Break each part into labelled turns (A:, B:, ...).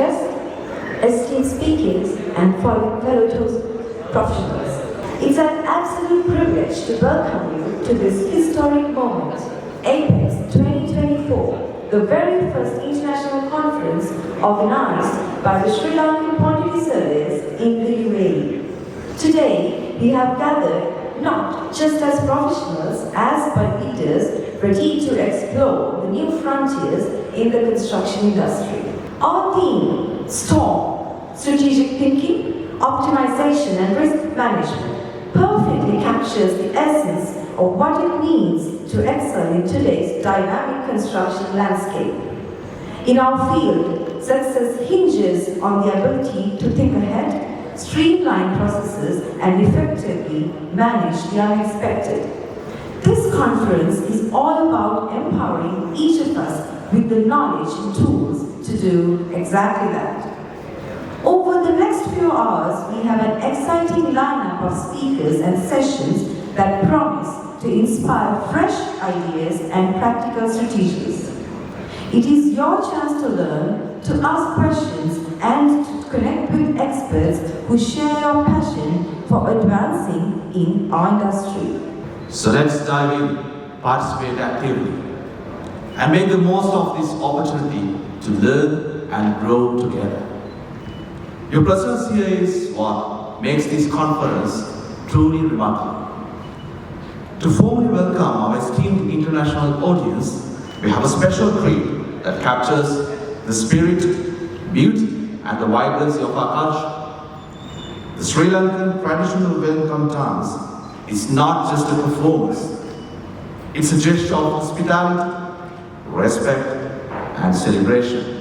A: guests, esteemed speakers, and fellow toast professionals. It's an absolute privilege to welcome you to this historic moment, APEX 2024, the very first international conference organized by the Sri Lankan Quantity Service in the UAE. Today, we have gathered not just as professionals, but leaders ready to explore the new frontiers in the construction industry. Our theme, STORM, Strategic Thinking, Optimization and Risk Management, perfectly captures the essence of what it means to excel in today's dynamic construction landscape. In our field, success hinges on the ability to think ahead, streamline processes, and effectively manage the unexpected. This conference is all about empowering each of us with the knowledge and tools to do exactly that. Over the next few hours, we have an exciting lineup of speakers and sessions that promise to inspire fresh ideas and practical strategies. It is your chance to learn, to ask questions, and to connect with experts who share your passion for advancing in our industry.
B: So let's dive in, participate actively, and make the most of this opportunity to learn and grow together. Your presence here is what makes this conference truly remarkable. To formally welcome our esteemed international audience, we have a special treat that captures the spirit, beauty, and the vibrancy of our culture. The Sri Lankan traditional welcome dance is not just a performance. It's a gesture of hospitality, respect, and celebration.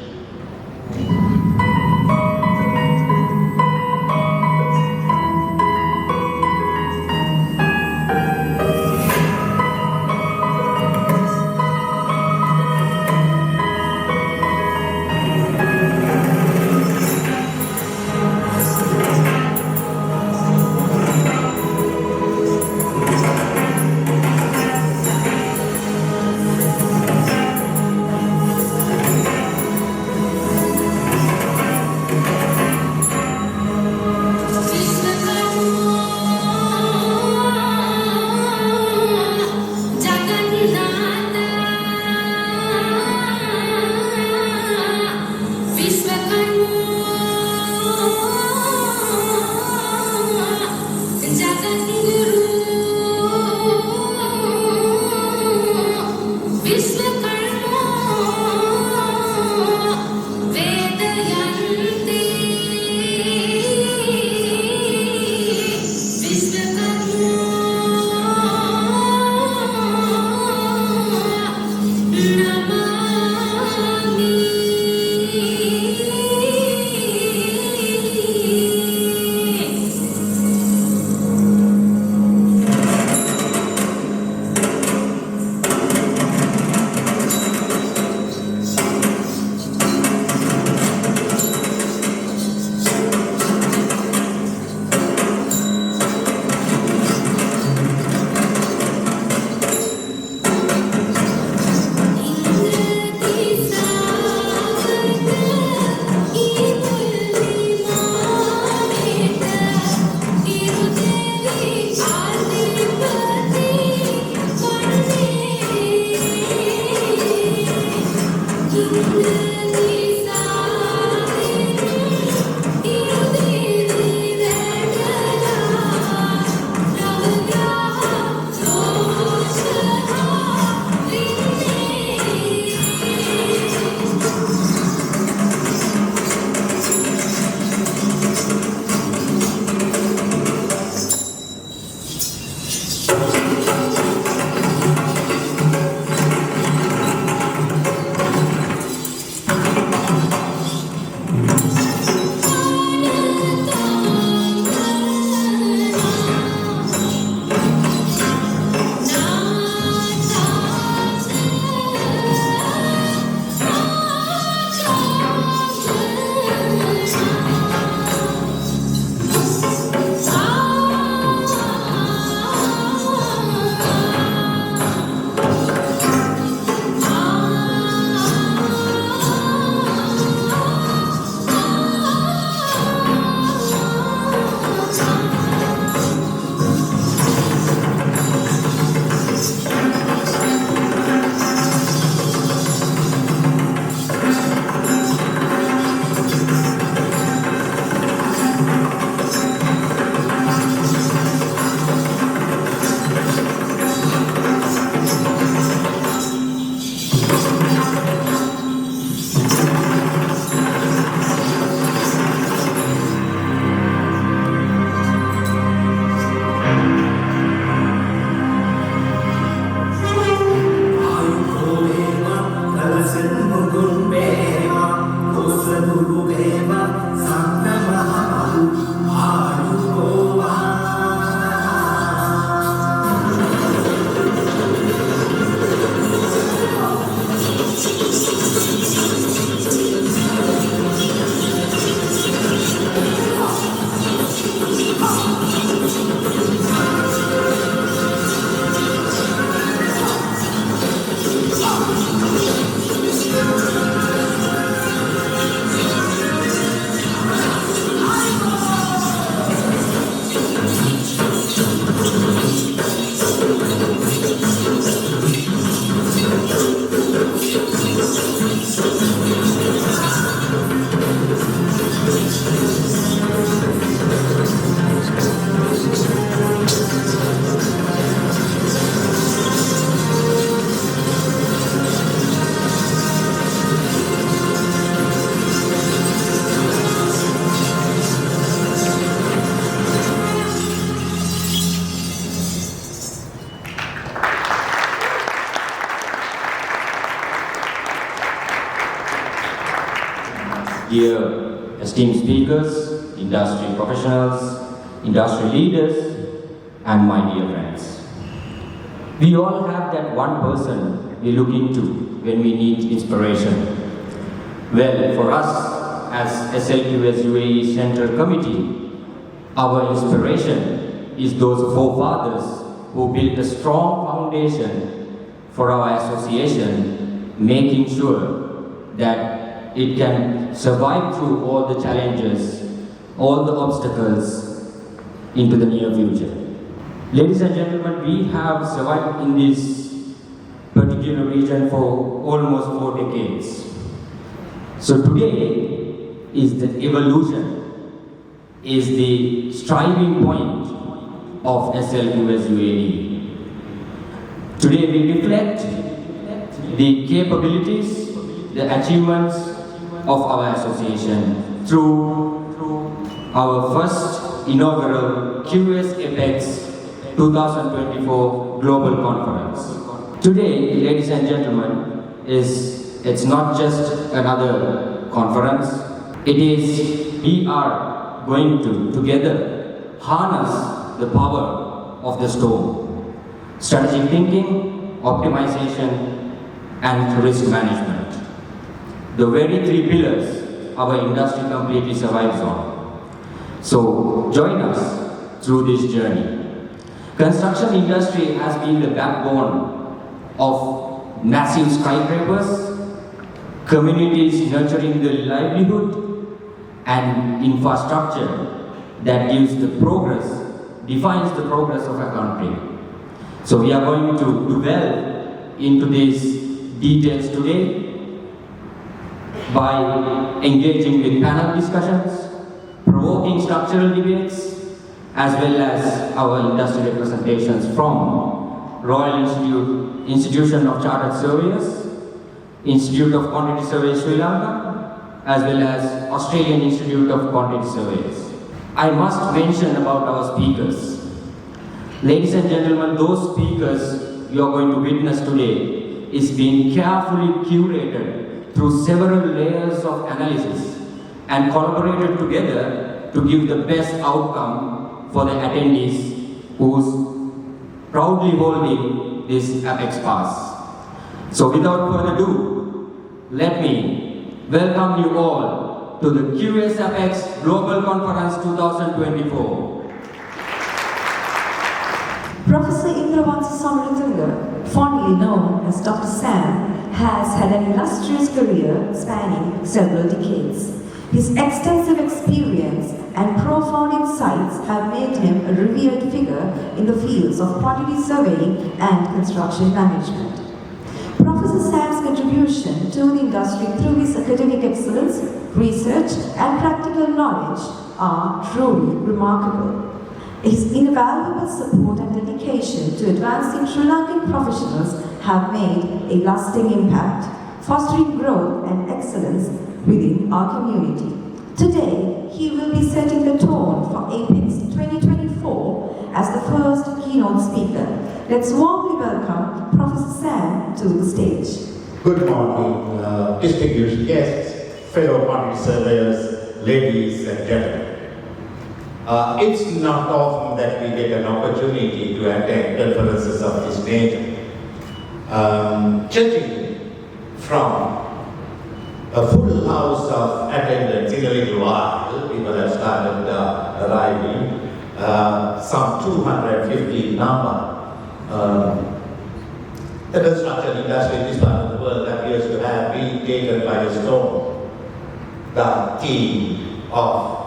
C: dear esteemed speakers, industry professionals, industry leaders, and my dear friends. We all have that one person we look into when we need inspiration. Well, for us as SLQS-UAE Central Committee, our inspiration is those forefathers who built a strong foundation for our association, making sure that it can survive through all the challenges, all the obstacles into the near future. Ladies and gentlemen, we have survived in this particular region for almost 4 decades. So today is the evolution, is the striving point of SLQS-UAE. Today we reflect the capabilities, the achievements of our association through our first inaugural QsApex 2024 Global Conference. Today, ladies and gentlemen, it's not just another conference. It is we are going to together harness the power of the storm. Strategic thinking, optimization, and risk management. The very 3 pillars our industry completely survives on. So join us through this journey. Construction industry has been the backbone of massive skyscrapers, communities nurturing the livelihood, and infrastructure that gives the progress, defines the progress of a country. So we are going to delve into these details today by engaging with panel discussions, provoking structural debates, as well as our industry representations from Royal Institution of Chartered Surveyors, Institute of Quantity Surveyors Sri Lanka, as well as Australian Institute of Quantity Surveyors. I must mention about our speakers. Ladies and gentlemen, those speakers you are going to witness today is being carefully curated through several layers of analysis and collaborated together to give the best outcome for the attendees who's proudly holding this Apex Pass. So without further ado, let me welcome you all to the QsApex Global Conference 2024.
A: Professor Indravansa Samaratunga, fondly known as Dr. Sam, has had an illustrious career spanning several decades. His extensive experience and profound insights have made him a revered figure in the fields of quantity surveying and construction management. Professor Sam's contribution to the industry through his academic excellence, research, and practical knowledge are truly remarkable. His invaluable support and dedication to advancing Sri Lankan professionals have made a lasting impact, fostering growth and excellence within our community. Today, he will be setting the tone for APEX 2024 as the first keynote speaker. Let's warmly welcome Professor Sam to the stage.
D: Good morning, distinguished guests, fellow quantity surveyors, ladies and gentlemen. It's not often that we get an opportunity to attend conferences of this nature. Judging from a full house of attendance in a little while, people have started arriving, some 250 number. The construction industry in this part of the world appears to have been taken by a storm. The theme of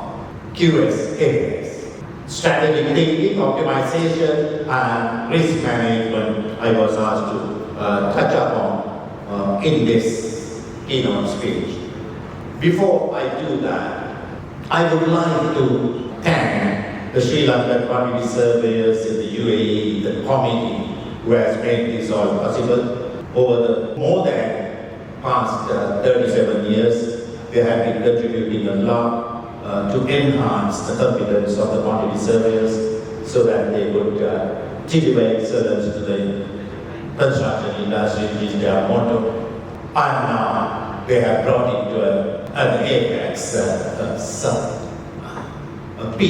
D: QsApex, strategic thinking, optimization, and risk management, I was asked to touch upon in this keynote speech. Before I do that, I would like to thank the Sri Lankan quantity surveyors in the UAE, the committee who has made this all possible. Over the more than past 37 years, they have been contributing a lot to enhance the competence of the quantity surveyors so that they would deliver excellence to the construction industry, which is their motto. I am now they have brought into an apex, a P.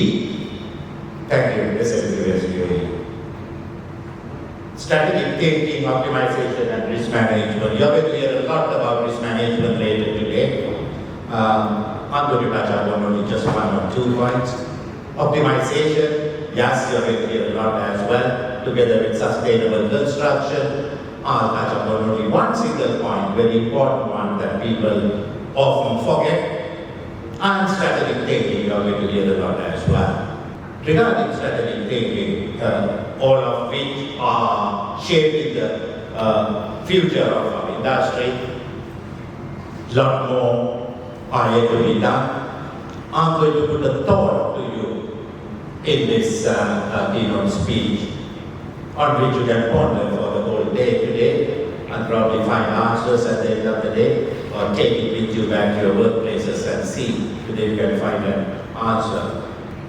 D: Thank you, SLQS-UAE. Strategic thinking, optimization, and risk management. You're going to hear a lot about risk management later today. I'm going to touch on only just one or 2 points. Optimization, yes, you're going to hear a lot as well, together with sustainable construction. I'll touch upon only one single point, very important one that people often forget. And strategic thinking, you're going to hear a lot as well. Regarding strategic thinking, all of which are shaping the future of our industry, a lot more are yet to be done. I'm going to put a thought to you in this keynote speech, on which you can ponder for the whole day today, and probably find answers at the end of the day, or take it with you back to your workplaces and see today you can find an answer.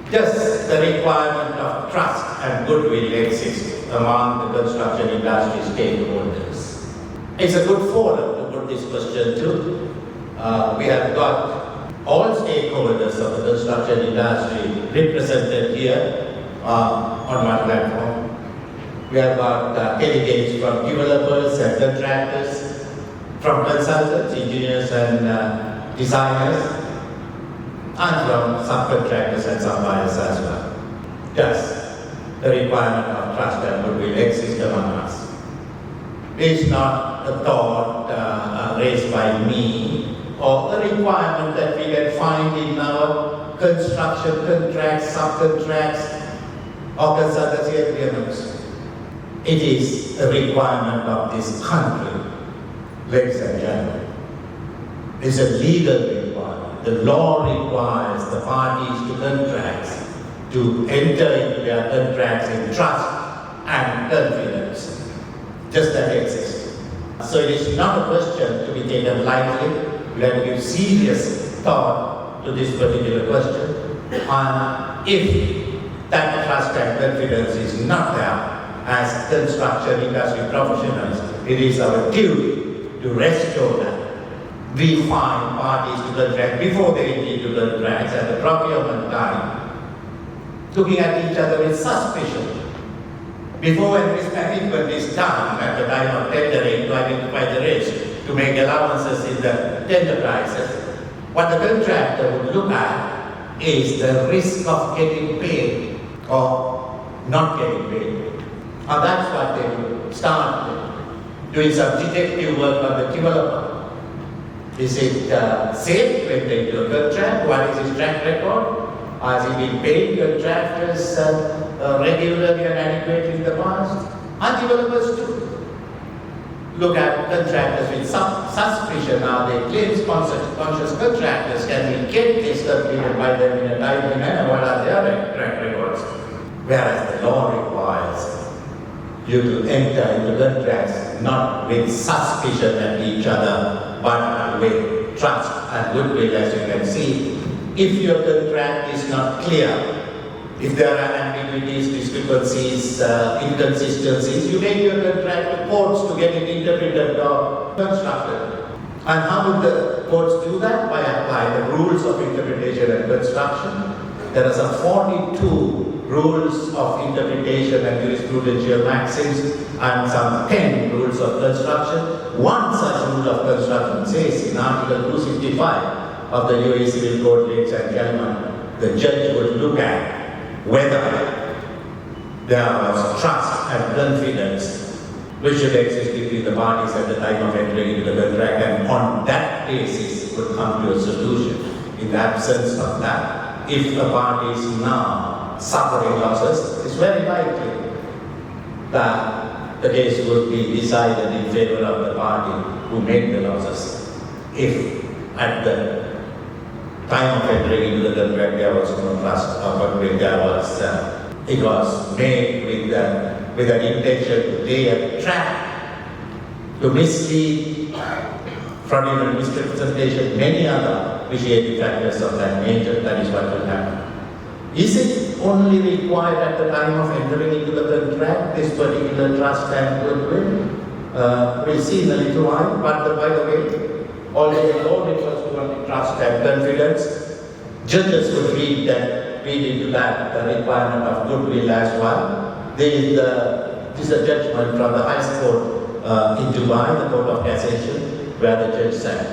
D: Just the requirement of trust and goodwill exists among the construction industry stakeholders. It's a good forum to put this question to. We have got all stakeholders of the construction industry represented here on one platform. We have got delegates from developers and contractors, from consultants, engineers and designers, and from subcontractors and suppliers as well. Thus, the requirement of trust and goodwill exists among us. It's not a thought raised by me, or a requirement that we can find in our construction contracts, subcontracts, or consultancy agreements. It is a requirement of this country, ladies and gentlemen. It's a legal requirement. The law requires the parties to contracts to enter into their contracts in trust and confidence. Just that exists. So it is not a question to be taken lightly. We have to give serious thought to this particular question. And if that trust and confidence is not there, as construction industry professionals, it is our duty to restore that. We find parties to contract before they enter into contracts at the procurement time, looking at each other with suspicion. Before when risk management is done at the time of tendering to identify the risk, to make allowances in the tender prices, what the contractor would look at is the risk of getting paid or not getting paid. And that's what they would start with, doing some detective work on the developer. Is it safe to enter into a contract? What is his track record? Has he been paying contractors regularly and adequately in the past? And developers too. Look at contractors with some suspicion. Are they claims conscious contractors? Can we get this completed by them in a timely manner? What are their track records? Whereas the law requires you to enter into contracts not with suspicion at each other, but with trust and goodwill, as you can see. If your contract is not clear, if there are ambiguities, discrepancies, inconsistencies, you take your contract to courts to get it interpreted or constructed. And how would the courts do that? By applying the rules of interpretation and construction. There are some 42 rules of interpretation and jurisprudential maxims and some 10 rules of construction. One such rule of construction says in Article 265 of the UAE Civil Code, ladies and gentlemen, the judge would look at whether there was trust and confidence which should exist between the parties at the time of entering into the contract, and on that basis would come to a solution. In the absence of that, if a party is now suffering losses, it's very likely that the case would be decided in favor of the party who made the losses. If at the time of entering into the contract there was no trust, but when there was, it was made with an intention to lay a trap, to mislead, fraudulent misrepresentation, many other vitiating factors of that nature. That is what will happen. Is it only required at the time of entering into the contract, this particular trust and goodwill? We'll see in a little while, but by the way, always more refers to trust and confidence. Judges would read into that the requirement of goodwill as well. This is a judgment from the highest court in Dubai, the Court of Cassation, where the judge said,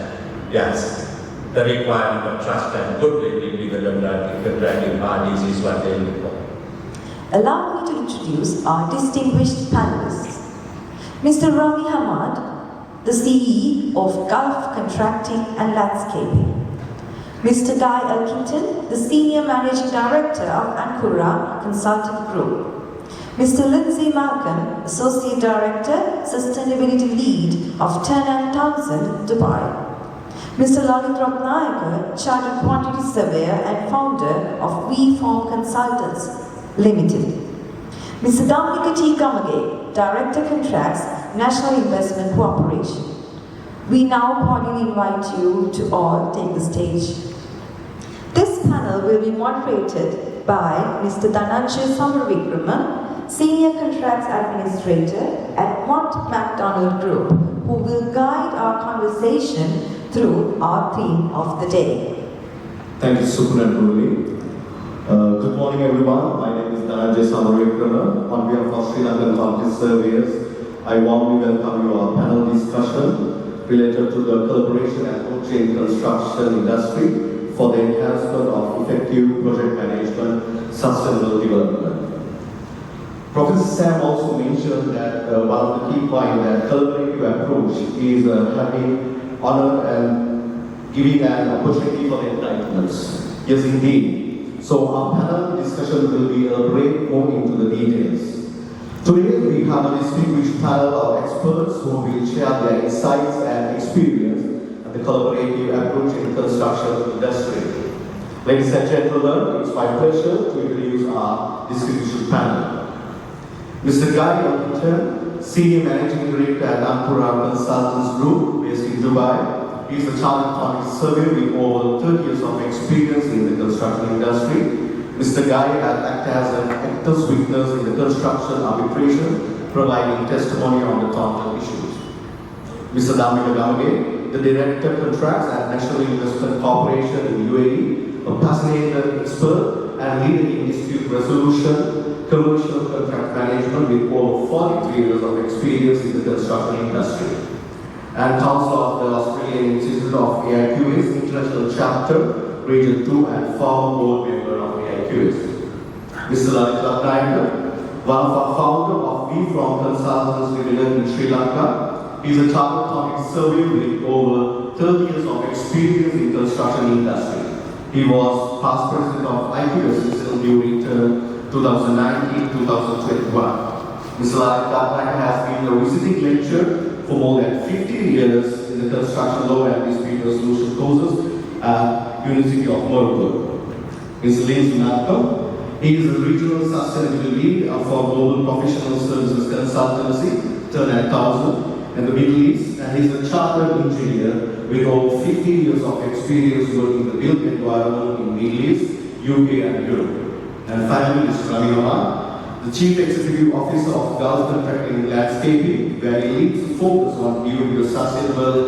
D: yes, the requirement of trust and goodwill between the contracting parties is what they look for.
A: Allow me to introduce our distinguished panelists. Mr. Ravi Hamad, the CE of Gulf Contracting and Landscaping. Mr. Guy Elkington, the Senior Managing Director of Ankura Consultant Group. Mr. Lindsay Malcolm, Associate Director, Sustainability Lead of Turner & Townsend, Dubai. Mr. Lalit Ratnayakar, Chartered Quantity Surveyor and Founder of WeForm Consultants Limited. Mr. Damika T. Gamage, Director Contracts, National Investment Corporation. We now cordially invite you to all take the stage. This panel will be moderated by Mr. Dhananjay Samavikrama, Senior Contracts Administrator at Mott MacDonald Group, who will guide our conversation through our theme of the day.
E: Thank you, Supun and Murali. Good morning, everyone. My name is Dhananjay Samavikrama. On behalf of Sri Lankan Quantity Surveyors, I warmly welcome you to our panel discussion related to the collaboration approach in construction industry for the enhancement of effective project management, sustainable development. Professor Sam also mentioned that one of the key points that collaborative approach is having honor and giving an opportunity for the entitlements. Yes, indeed. So our panel discussion will be elaborate more into the details. Today we have a distinguished panel of experts who will share their insights and experience and the collaborative approach in the construction industry. Ladies and gentlemen, it's my pleasure to introduce our distinguished panel. Mr. Guy Elkington, Senior Managing Director at Ankura Consultants Group, based in Dubai. He is a chartered quantity surveyor with over 30 years of experience in the construction industry. Mr. Guy has acted as an actor's witness in the construction arbitration, providing testimony on the content issues. Mr. Damika Gamage, the Director Contracts at National Investment Corporation in UAE, a passionate expert and leader in dispute resolution, commercial contract management with over 43 years of experience in the construction industry, and Council of the Australian Institute of AIQS International Chapter, Region 2 and former board member of AIQS. Mr. Lalit Ratnayakar, one of our founder of WeForm Consultants Limited in Sri Lanka. He is a chartered quantity surveyor with over 30 years of experience in construction industry. He was past president of IQS during term 2019-2021. Mr. Lalit Ratnayakar has been a visiting lecturer for more than 15 years in the construction law and dispute resolution courses at University of Melbourne. Mr. Lindsay Malcolm, he is a regional sustainability lead for global professional services consultancy, Turner & Townsend, in the Middle East, and he is a chartered engineer with over 15 years of experience working in the built environment in Middle East, UK and Europe. And finally, Mr. Ravi Hamad, the Chief Executive Officer of Gulf Contracting and Landscaping, where he leads focus on viewing the sustainable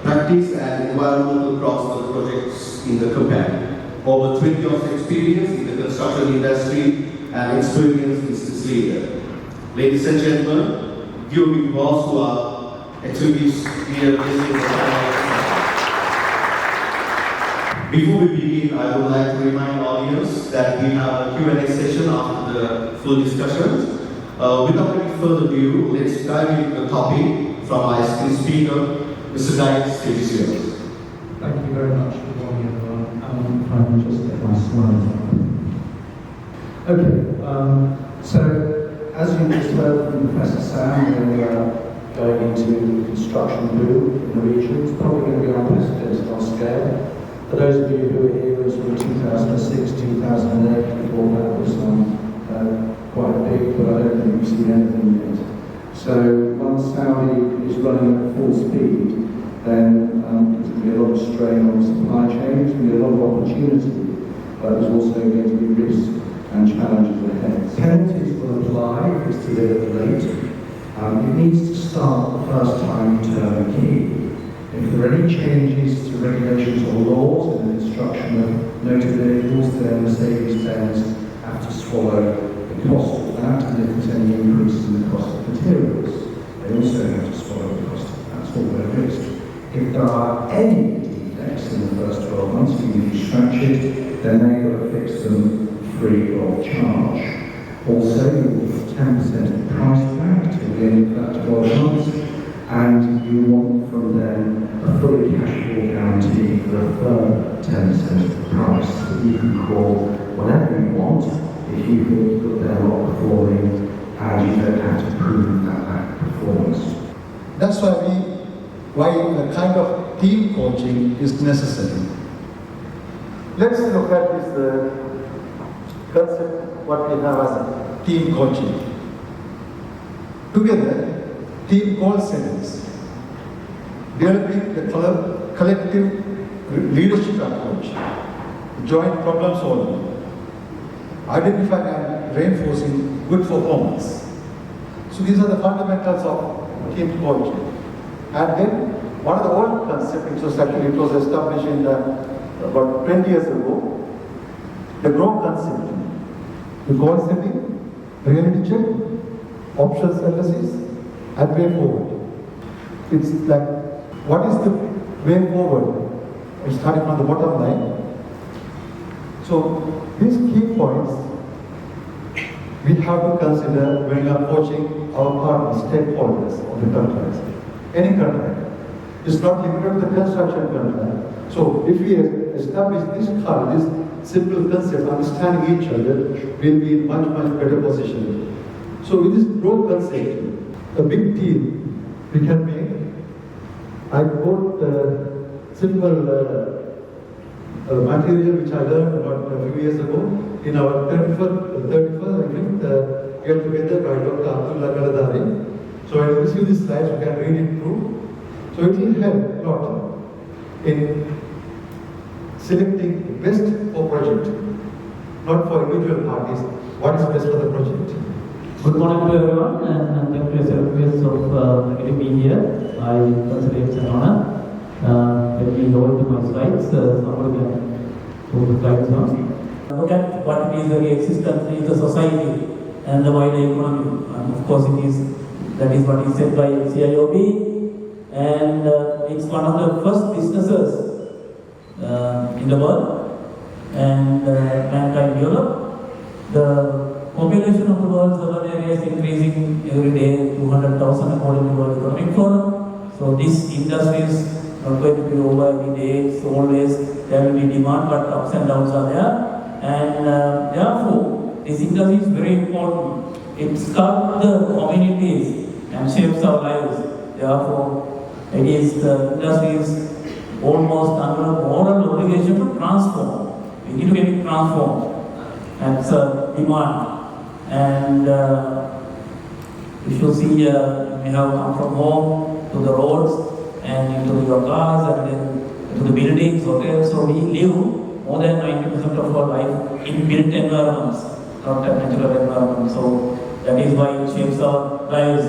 E: practice and environmental across the projects in the company. Over 20 years of experience in the construction industry and experienced business leader. Ladies and gentlemen, give me applause to our exhibits here. Before we begin, I would like to remind the audience that we have a Q&A session after the full discussion. Without any further ado, let's dive into the topic from our esteemed speaker, Mr. Guy, stage is yours.
F: Thank you very much. Good morning, everyone. If I can just get my slides up. Okay, so as you just heard from Professor Sam, we're going into construction boom in the region. It's probably going to be unprecedented on scale. For those of you who are here in sort of 2006, 2008, we thought that was quite big, but I don't think we've seen anything yet. So once Saudi is running at full speed, then there's going to be a lot of strain on the supply chain, there's going to be a lot of opportunity, but there's also going to be risk and challenges ahead. Penalties will apply if it's delivered late. It needs to start the first time turnkey. If there are any changes to regulations or laws in the construction of motor vehicles, then Mercedes-Benz have to swallow the cost of that, and if there's any increase in the cost of materials, they also have to swallow the cost of that. That's all there is. If there are any defects in the first 12 months, even if you scratch it, then they've got to fix them free of charge. Also, you will give 10% price back to the end of that 12 months, and you want from them a fully cashable guarantee for a further 10% of the price that you can call whatever you want if you think that they're not performing and you don't have to prove that performance.
G: That's why a kind of team coaching is necessary. Let's look at this concept, what we have as team coaching. Together, team goal settings, developing the collective leadership approach, joint problem solving, identifying and reinforcing good performance. So these are the fundamentals of team coaching. And then one of the old concepts, it was established in about 20 years ago, the GROW concept. The goal setting, reality check, options analysis, and way forward. It's like, what is the way forward? We're starting from the bottom line. So these key points we have to consider when we are coaching our partners, stakeholders of the contracts. Any contract. It's not limited to the construction contract. So if we establish this simple concept, understanding each other, we'll be in much better position. So with this GROW concept, a big team we can make. I quote simple material which I learned about a few years ago in our 31st get together by Dr. Abdullah Galadari. So I will receive these slides, you can read it through. So it will help a lot in selecting the best for project, not for individual parties, what is best for the project.
H: Good morning to everyone, and thank you SLQS of getting me here. I consider it an honor. Let me go into my slides. Somebody can go to slides now. Look at what is the existence in the society and the wider economy. And of course, that is what is said by CIOB, and it's one of the first businesses in the world, and mankind developed. The population of the world's urban area is increasing every day, 200,000 according to World Economic Forum. So this industry is not going to be over every day. It's always there will be demand, but ups and downs are there, and therefore this industry is very important. It sculpts the communities and shapes our lives. Therefore, it is the industry is almost under a moral obligation to transform. We need to get it transformed. That's a demand. And you should see, you may have come from home to the roads and into your cars and then to the buildings, hotels. So we live more than 90% of our life in built environments, not natural environments. So that is why it shapes our lives.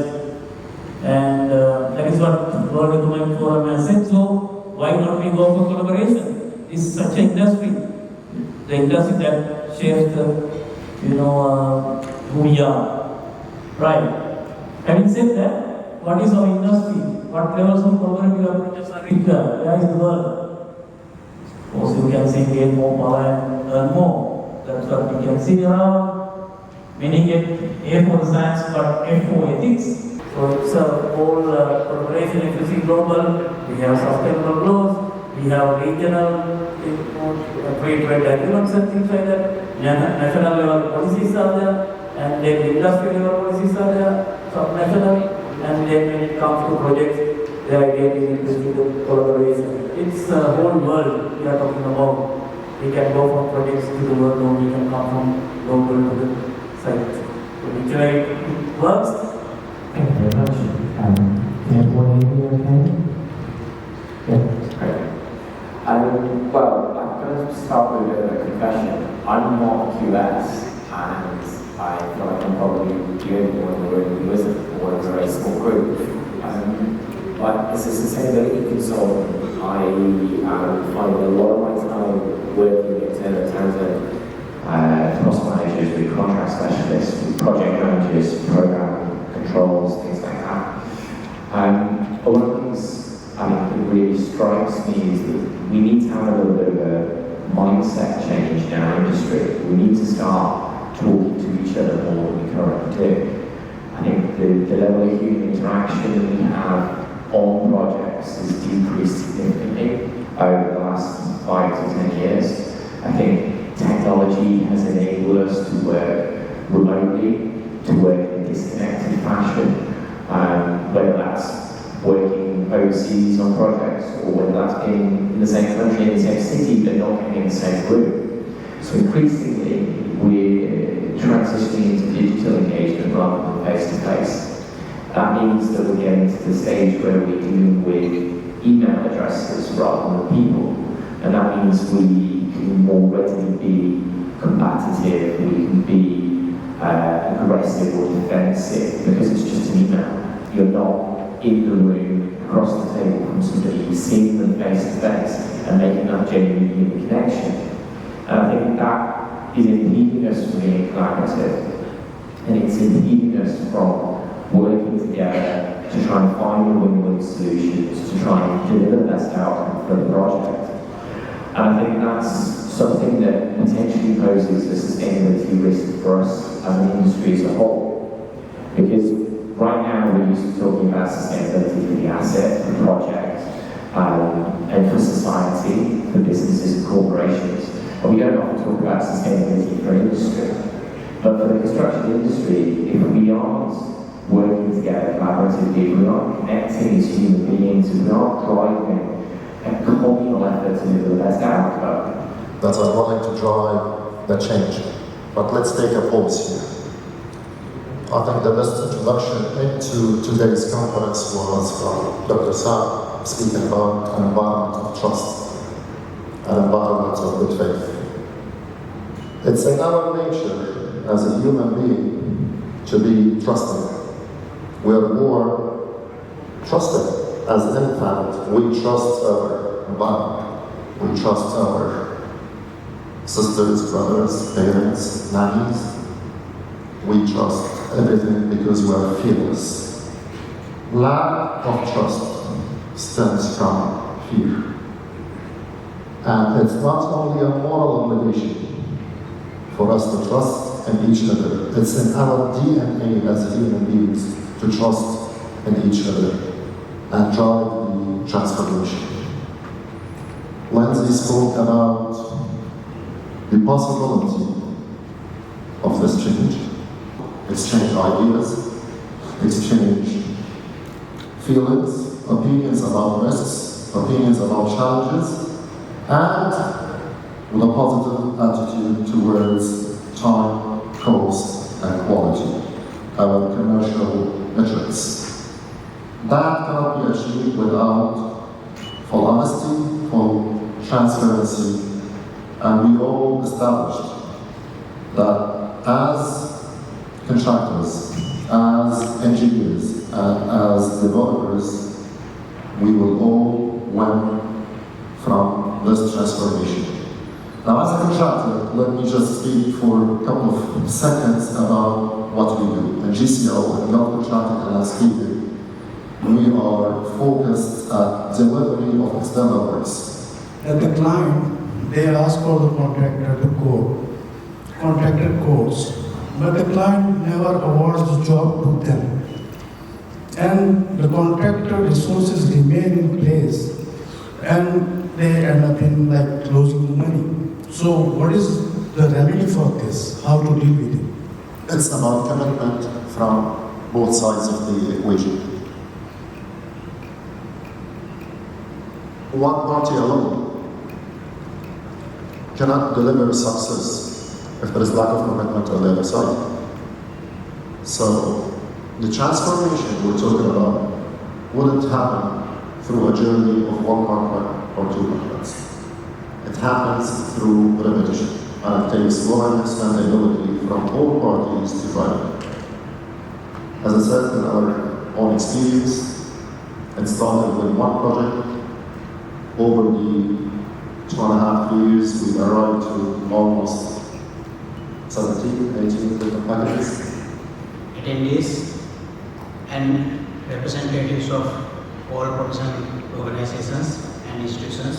H: And that is what World Economic Forum has said. So why not we go for collaboration? This is such an industry, the industry that shapes the, who we are. Right. Having said that, what is our industry? What levels of collaborative approaches are required? Where is the world? Of course, you can say gain more power and earn more. That's what we can see around. Many get A for the science, but F for ethics. So it's a whole collaboration. If you see global, we have sustainable growth, we have regional free trade agreements and things like that. National level policies are there, and then industry level policies are there, subnational, and then when it comes to projects, the idea is to collaboration. It's a whole world we are talking about. We can go from projects to the world, or we can come from local to the site. So which way it works?
I: Thank you very much. Can everyone hear me okay? Yeah, great. Well, I'm going to start with a confession. I'm not QS, and I feel like I'm probably the only one in the room who isn't, or a very small group. but as a sustainability consultant, I find a lot of my time working with Tanzania. Cost managers, with contract specialists, with project managers, program controls, things like that. One of the things that really strikes me is that we need to have a little bit of a mindset change in our industry. We need to start talking to each other more than we currently do. I think the level of human interaction we have on projects has decreased significantly over the last 5 to 10 years. I think technology has enabled us to work remotely, to work in a disconnected fashion, whether that's working overseas on projects or whether that's being in the same country, in the same city, but not being in the same room. So increasingly, we're transitioning into digital engagement rather than face-to-face. That means that we're getting to the stage where we're dealing with email addresses rather than people. And that means we can more readily be combative, we can be aggressive or defensive because it's just an email. You're not in the room, across the table from somebody, you're seeing them face to face and making that genuine human connection. And I think that is impeding us from being collaborative. And it's impeding us from working together to try and find win-win solutions, to try and deliver the best outcome for the project. And I think that's something that potentially poses a sustainability risk for us as an industry as a whole. Because right now we're used to talking about sustainability for the asset, for the project, and for society, for businesses and corporations. But we don't often talk about sustainability for industry. But for the construction industry, if we aren't working together collaboratively, if we aren't connecting as human beings, if we aren't driving a communal effort to deliver the best outcome,
J: that are willing to drive the change. But let's take a pause here. I think the best introduction into today's conference was from Dr. Saab, speaking about an environment of trust, an environment of good faith. It's in our nature as a human being to be trusting. We're more trusting. As an infant, we trust our environment. We trust our sisters, brothers, parents, nannies. We trust everything because we are fearless. Lack of trust stems from fear. And it's not only a moral obligation for us to trust in each other, it's in our DNA as human beings to trust in each other and drive the transformation. Lindsay spoke about the possibility of this change. Exchange ideas, exchange feelings, opinions about risks, opinions about challenges, and with a positive attitude towards time, cost, and quality, our commercial metrics. That cannot be achieved without full honesty, full transparency, and we all established that as contractors, as engineers, and as developers, we will all win from this transformation. Now, as a contractor, let me just speak for a couple of seconds about what we do. In GCO, in Gulf Contracting and Landscaping, we are focused at delivery of external works.
K: At the client, they ask for the contractor to code, contractor codes, but the client never awards the job to them. And the contractor resources remain in place, and they end up in like losing the money. So what is the remedy for this? How to deal with it?
J: It's about commitment from both sides of the equation. One party alone cannot deliver success if there is lack of commitment on the other side. So the transformation we're talking about wouldn't happen through a journey of one contract or two contracts. It happens through repetition, and it takes willingness and ability from all parties to drive it. As I said, in our own experience, It started with one project. Over the 2.5 years, we arrived to almost 17, 18 different packages.
L: Attendees and representatives of all professional organizations and institutions,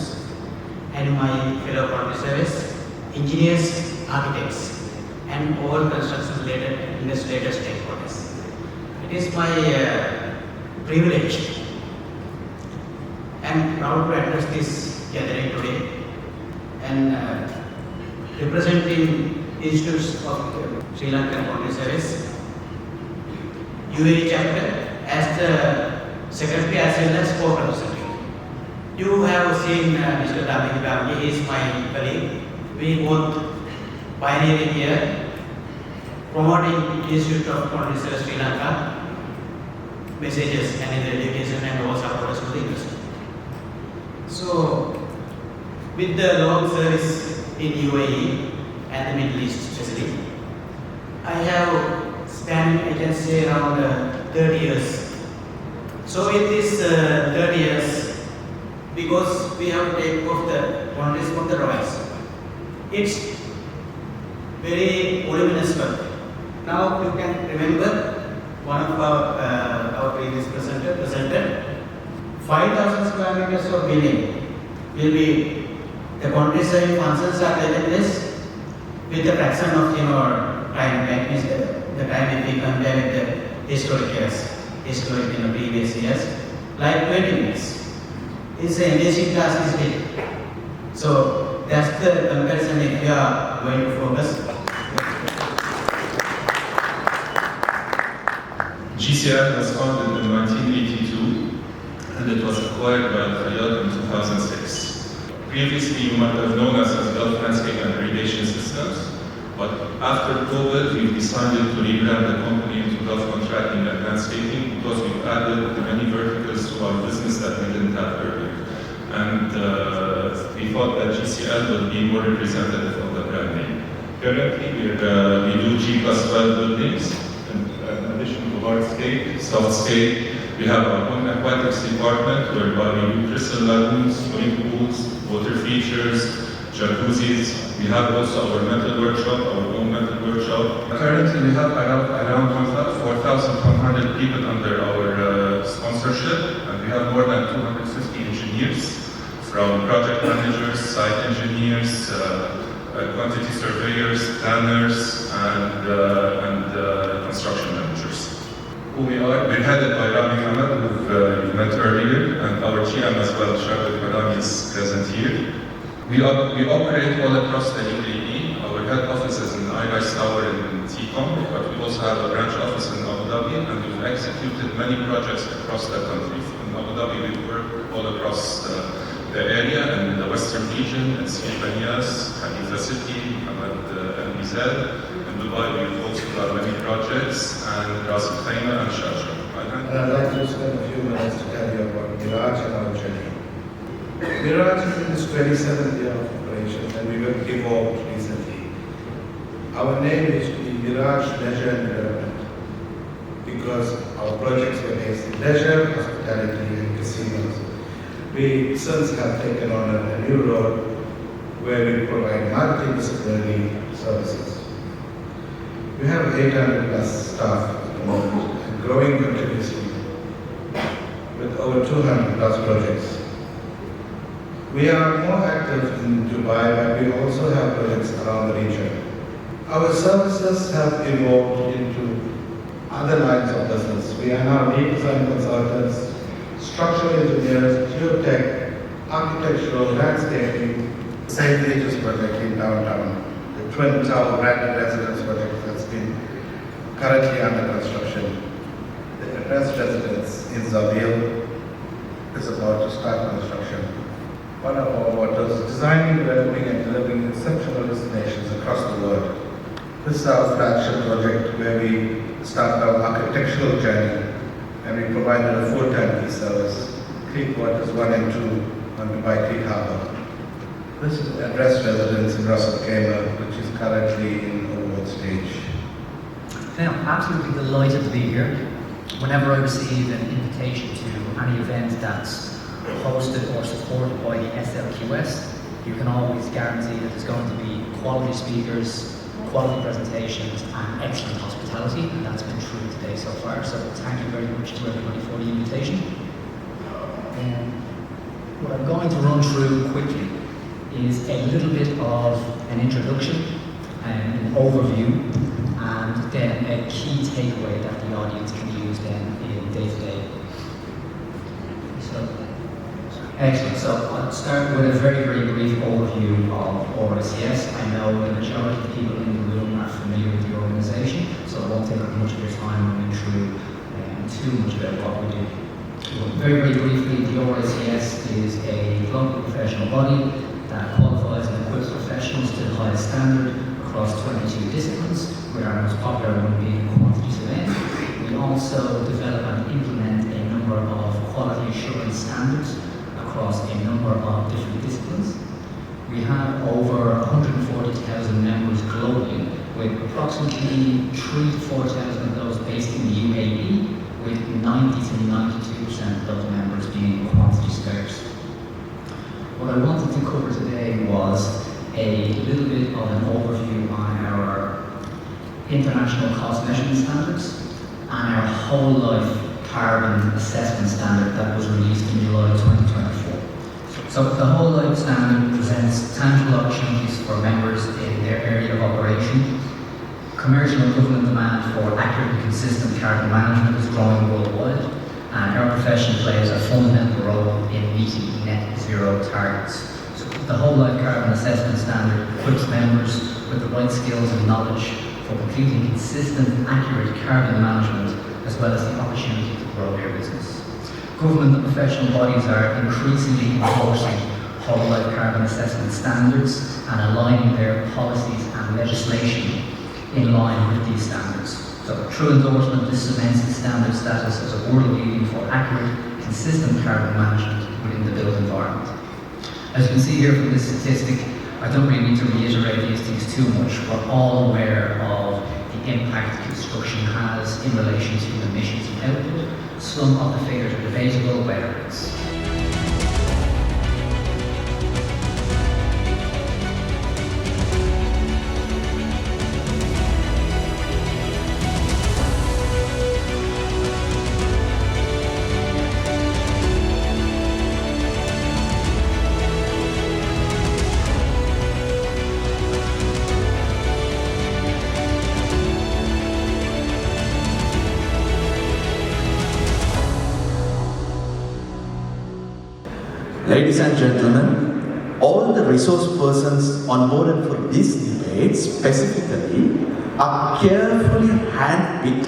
L: and my fellow professors, engineers, architects, and all construction-related industry-related stakeholders. It is my privilege and proud to address this gathering today and representing institutes of Sri Lankan Foundry Service, UAE chapter as the secretary as well as co-representative. You have seen Mr. David Bamji, he is my colleague. We both pioneering here, promoting Institute of Foundry Service Sri Lanka messages and in the education and all supporters to the industry. So, with the long service in UAE and the Middle East especially, I have spent, I can say, around 30 years. So in these 30 years, because we have taken off the boundaries from the rise, it's very voluminous work. Now you can remember one of our previous presenter presented 5,000 square meters of building will be the countryside functions are taking place with the fraction of time, that means the time if we compare with the historic previous years, like 20 minutes. It's an engaging task is big. So that's the comparison if you are going to focus.
M: GCL was founded in 1982 and it was acquired by Riyadh in 2006. Previously you might have known us as Gulf Landscape and Irrigation Systems, but after COVID we've decided to rebrand the company into Gulf Contracting and Landscaping because we've added many verticals to our business that we didn't have earlier. And we thought that GCL would be more representative of the brand name. Currently we do G+12 buildings. In addition to hardscape, softscape, we have our own aquatics department whereby we do crystal lagoons, swimming pools, water features, jacuzzis. We have also our metal workshop, our own metal workshop. Currently we have around 4,100 people under our sponsorship, and we have more than 250 engineers, from project managers, site engineers, quantity surveyors, planners, and construction managers. Who we are? We're headed by Rami Ahmed, who you met earlier, and our GM as well, Shabbat Madami, is present here. We operate all across the UAE. Our head office is in Iris Tower in T-Com, but we also have a branch office in Abu Dhabi, and we've executed many projects across the country. In Abu Dhabi, we work all across the area, and in the western region, in Sidi Banias, Khalifa City, Hamad al-Nizal. In Dubai, we've also got many projects, and Ras Al Khaimah and Sharjah.
K: I'd like to spend a few minutes to tell you about Miraj and our journey. Miraj is in its 27th year of operation, and we were evolved recently. Our name is Miraj Leisure and Development because our projects were based in leisure, hospitality, and casinos. We since have taken on a new role where we provide multidisciplinary services. We have 800 plus staff at the moment and growing continuously with over 200 plus projects. We are more active in Dubai, but we also have projects around the region. Our services have evolved into other lines of business. We are now lead design consultants, structural engineers, geotech, architectural, landscaping, St. Regis project in downtown, the Twin Tower branded residence project that's been currently under construction. The address residence in Zabil is about to start construction. One of our mottos, designing, developing, and delivering exceptional destinations across the world. This is our flagship project where we start our architectural journey and we provided a full-time e-service, Creek Quarters 1 and 2 on Dubai Creek Harbour. This is address residence in Ras Al Khaimah, which is currently in award stage.
N: Okay, I'm absolutely delighted to be here. Whenever I receive an invitation to any event that's hosted or supported by the SLQS, you can always guarantee that there's going to be quality speakers, quality presentations, and excellent hospitality, and that's been true today so far. So thank you very much to everybody for the invitation. What I'm going to run through quickly is a little bit of an introduction, an overview, and then a key takeaway that the audience can use then in day-to-day. Excellent. So I'll start with a very, very brief overview of RSCS. I know the majority of the people in the room are familiar with the organisation, so I won't take up much of your time running through too much about what we do. Very, very briefly, the RSCS is a global professional body that qualifies and equips professionals to the highest standard across 22 disciplines, with our most popular one being quantity surveying. We also develop and implement a number of quality assurance standards across a number of different disciplines. We have over 140,000 members globally, with approximately 3,000 to 4,000 of those based in the UAE, with 90 to 92% of those members being quantity surveyors. What I wanted to cover today was a little bit of an overview on our international cost measurement standards and our whole life carbon assessment standard that was released in July 2024. So the whole life standard presents tangible opportunities for members in their area of operation. Commercial and government demand for accurate and consistent carbon management is growing worldwide, and our profession plays a fundamental role in meeting net zero targets. So the whole life carbon assessment standard equips members with the right skills and knowledge for completing consistent and accurate carbon management, as well as the opportunity to grow their business. Government and professional bodies are increasingly enforcing whole life carbon assessment standards and aligning their policies and legislation in line with these standards. So true endorsement, this cements the standard status as a world leading for accurate, consistent carbon management within the built environment. As you can see here from this statistic, I don't really need to reiterate these things too much. We're all aware of the impact construction has in relation to emissions and output. Some of the figures are debatable, whether it's
B: Ladies and gentlemen, all the resource persons on board for this debate specifically are carefully handpicked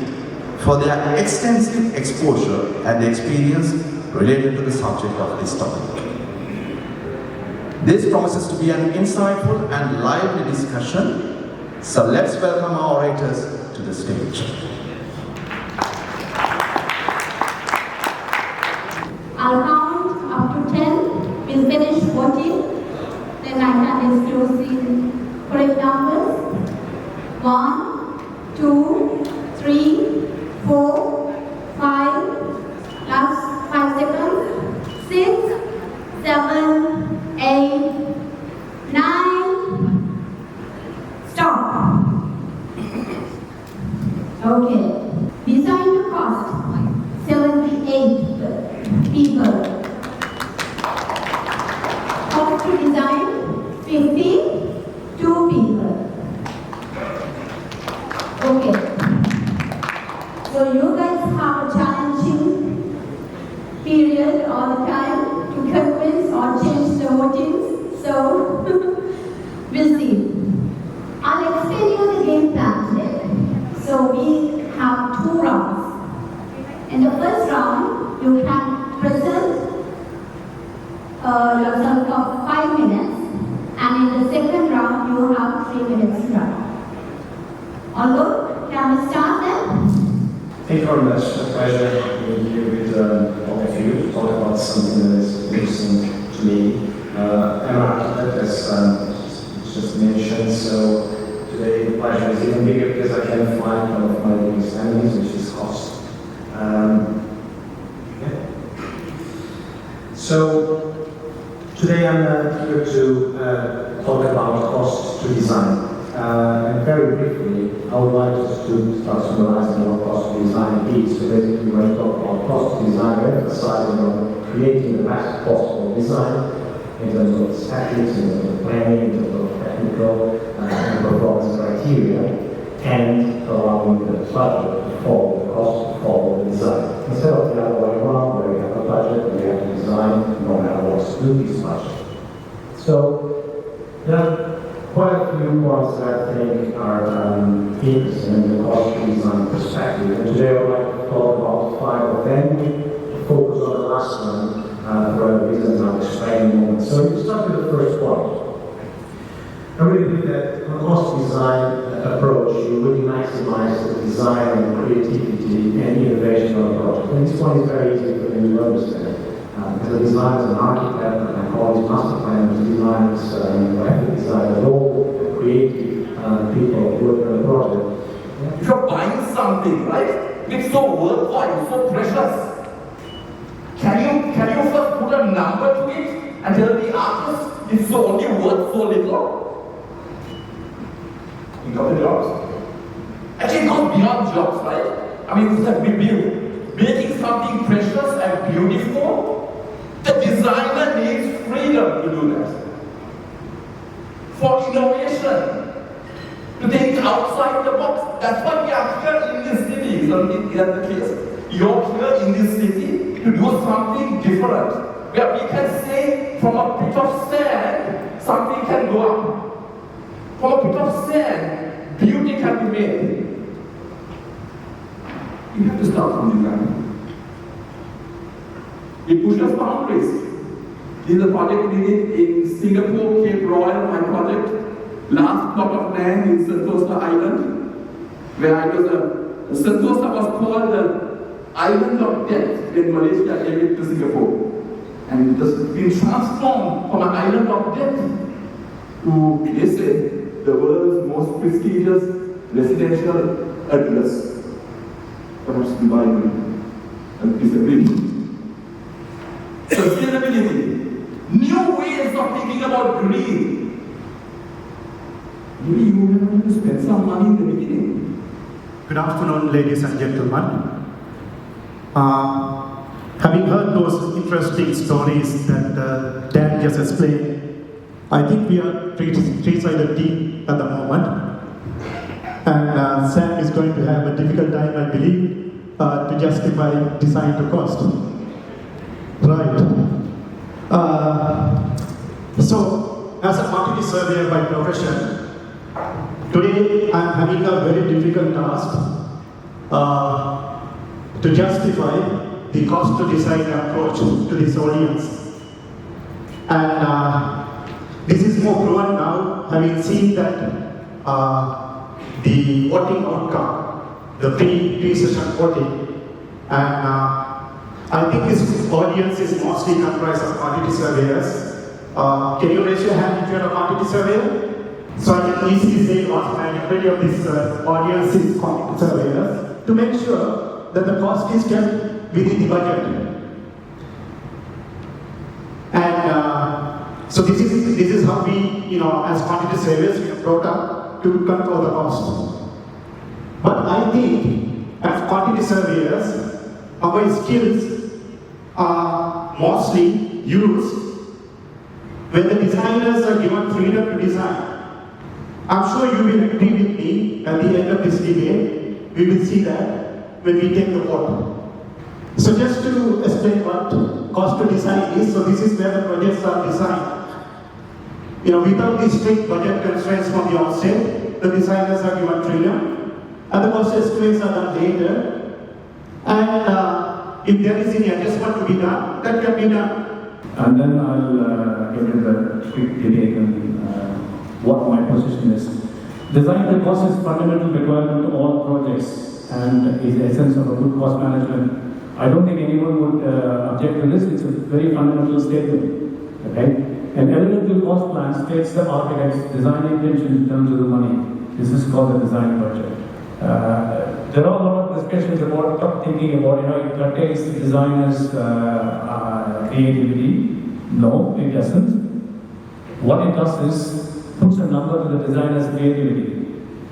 B: for their extensive exposure and experience related to the subject of this topic. This promises to be an insightful and lively discussion, so let's welcome our orators to the stage.
O: I'll count up to 10. We'll finish 14. Then I can disclose the correct numbers. 1, 2, 3, 4, 5, last 5 seconds. 6, 7, 8, 9. Stop. Okay. Designed to cost 78 people. Cost to design 52 people. Okay. So you guys have a challenging period all the time to convince or change the motives. So we'll see. I'll explain you the game plan today. So we have 2 rounds. In the first round, you can present yourself for 5 minutes, and in the second round, you have 3 minutes to run. All good? Can we start then?
P: Thank you very much. It's a pleasure being here with all of you to talk about something that is interesting to me. I'm an architect, as just mentioned, so today the pleasure is even bigger because I can find one of my biggest enemies, which is cost. So today I'm here to talk about cost to design. And very briefly, I would like us to start summarizing what cost to design is. So basically, when we talk about cost to design, we're emphasizing on creating the best possible design in terms of aesthetics, in terms of planning, in terms of technical and performance criteria, and allowing the budget to follow the cost to follow the design. Instead of the other way around, where we have a budget and we have to design no matter what's due this budget. So there are quite a few points that I think are interesting in the cost to design perspective. And today I would like to talk about 5 of them, to focus on the last one for a reason I'll explain in a moment. So if you start with the first point, I really think that on a cost design approach, you really maximize the design and creativity and innovation of a project. And this one is very easy for me to understand. As a designer, as an architect, and my colleagues, master planners, designers, graphic designers, all the creative people working on the project.
Q: If you're buying something, right, it's so worthwhile, so precious. Can you first put a number to it and tell the artist it's so only worth so little? Think of the jobs. Actually, it goes beyond jobs, right? I mean, it's like we build. Making something precious and beautiful, the designer needs freedom to do that. For innovation, to think outside the box. That's why we are here in this city, isn't it? In the case, you're here in this city to do something different. Where we can say, from a bit of sand, something can go up. From a bit of sand, beauty can be made. You have to start from design. It pushes boundaries. This is a project we did in Singapore, Cape Royal, my project. Last plot of land in Sentosa Island, where Sentosa was called the island of death when Malaysia gave it to Singapore. And it has been transformed from an island of death to, they say, the world's most prestigious residential address. Perhaps Dubai will disagree. Sustainability. New ways of thinking about green. Maybe you will have to spend some money in the beginning.
R: Good afternoon, ladies and gentlemen. Having heard those interesting stories that Dan just explained, I think we are three-sided team at the moment. And Sam is going to have a difficult time, I believe, to justify design to cost. Right. So, as a quantity surveyor by profession, today I'm having a very difficult task to justify the cost to design approach to this audience. And this is more proven now, having seen that the voting outcome, the pre-session voting, and I think this audience is mostly comprised of quantity surveyors. Can you raise your hand if you're a quantity surveyor? So I can easily say automatically of this audience is quantity surveyors to make sure that the cost is kept within the budget. And so this is how we, as quantity surveyors, we are brought up to control the cost. But I think as quantity surveyors, our skills are mostly used when the designers are given freedom to design. I'm sure you will agree with me at the end of this debate. We will see that when we take the vote. So just to explain what cost to design is, so this is where the projects are designed. Without the strict budget constraints from the outset, the designers are given freedom, and the cost estimates are done later. And if there is any adjustment to be done, that can be done.
P: And then I'll get into the quick debate on what my position is. Design to cost is fundamental requirement to all projects and is the essence of a good cost management. I don't think anyone would object to this. It's a very fundamental statement. Okay? An elemental cost plan states the architect's design intention in terms of the money. This is called the design budget. There are a lot of
H: discussions about thinking about, it contains the designer's creativity. No, it doesn't. What it does is puts a number to the designer's creativity.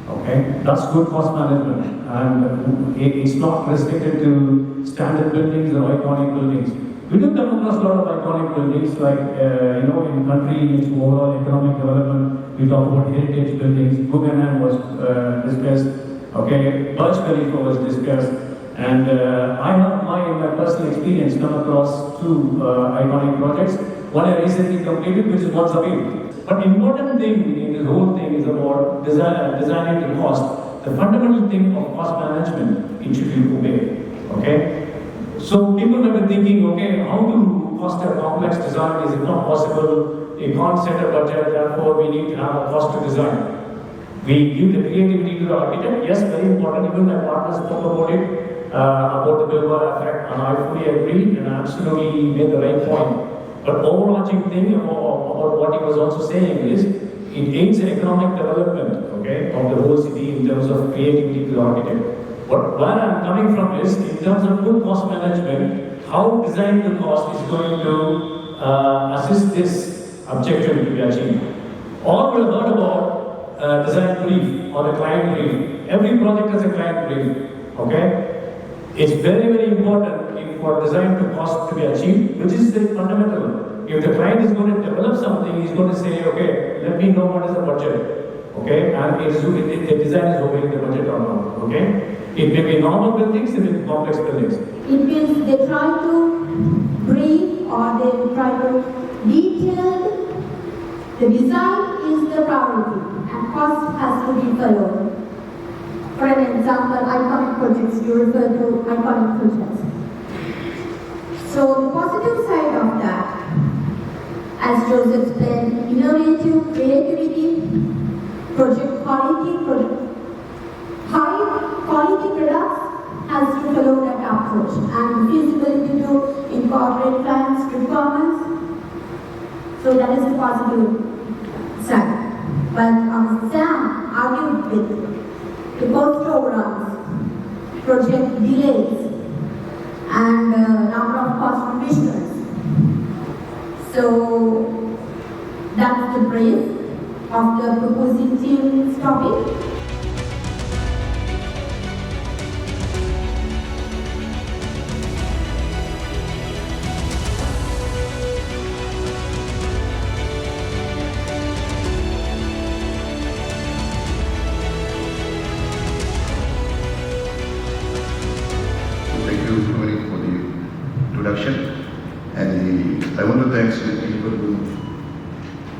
H: Okay, that's good cost management, and it's not restricted to standard buildings or iconic buildings. We do come across a lot of iconic buildings, like in country, in its overall economic development. We talk about heritage buildings. Guggenheim was discussed. Okay, Burj Khalifa was discussed, and I have in my personal experience come across two iconic projects. One I recently completed, which is once again. But important thing in this whole thing is about designing the cost. The fundamental thing of cost management, it should be obeyed. Okay? So people have been thinking, okay, how to cost a complex design? Is it not possible? You can't set a budget, therefore we need to have a cost to design. We give the creativity to the architect. Yes, very important. Even my partner spoke about it, about the billboard effect, and I fully agree and absolutely made the right point. But overarching thing about what he was also saying is, it aids the economic development, okay, of the whole city in terms of creativity to the architect. But where I'm coming from is, in terms of good cost management, how design the cost is going to assist this objective to be achieved. All we have heard about design brief or a client brief. Every project has a client brief, okay? It's very, very important for design to cost to be achieved, which is the fundamental. If the client is going to develop something, he's going to say, okay, let me know what is the budget, okay? And the design is obeying the budget or not, okay? It may be normal buildings, it may be complex buildings.
O: It means they try to brief or they try to detail. The design is the priority and cost has to be followed. For an example, iconic projects, you refer to iconic projects. So the positive side of that, as Joseph explained, innovative creativity, project quality, high quality products has to follow that approach, and feasibility to incorporate clients' requirements. So that is the positive side. But Sam argued with the cost overruns, project delays, and number of cost revisions. So that's the brief of the proposing team's topic.
S: And I want to thank the people who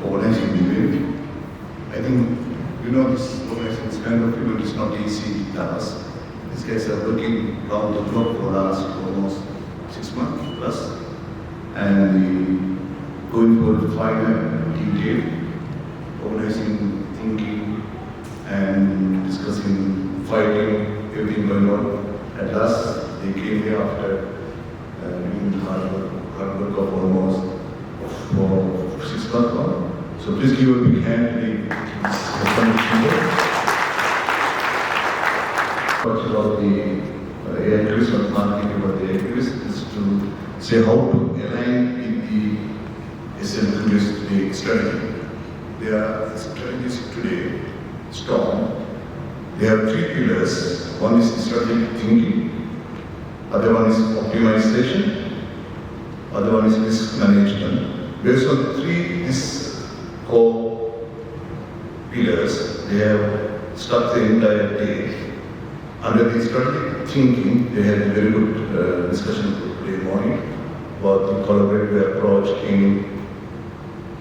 S: organized the event. I think, this organizing this kind of event is not easy task. These guys are working around the clock for the last almost 6 months plus. And going for the final detail, organizing, thinking, and discussing, fighting, everything going on. At last, they came here after hard work of almost for 6 months now. So please give a big hand to the Talk about the AI quiz, or not thinking about the AI quiz, is to say how to align with the SLQS today strategy. Their strategies today strong. They have 3 pillars. One is strategic thinking, other one is optimization, other one is risk management. Based on 3 these core pillars, they have struck the entire day. Under the strategic thinking, they had a very good discussion today morning about the collaborative approach in